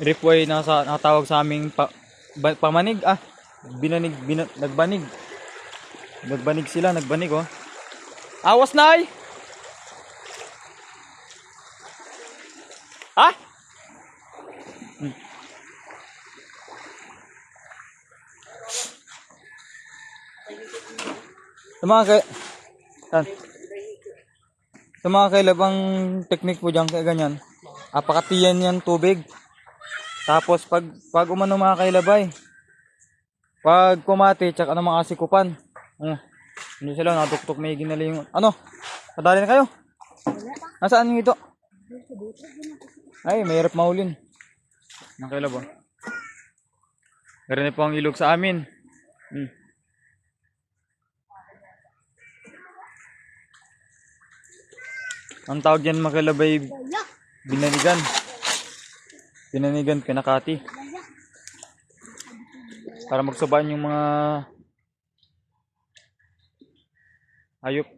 Ripway na natawag sa aming pamanig. Nagbanig. Nagbanig sila, nagbanig oh. Awas na ay! Ha? Sa mga kay... Sa mga kailabang technique po dyan, kaya ganyan. Apakatiyan yan tubig. Tapos pag umano mga kailabay, pag kumati, tsaka ng mga asikupan. Hindi sila, natuktok may ginali yung... Ano? Padali na kayo? Nasaan yung ito? Ay, mahirap mahulin. Mga kailabang. Meron po ang ilog sa amin. Ang tawag yan mga kailabay, binanigan. Binanigan, pinakati. Para magsabaan yung mga hayop.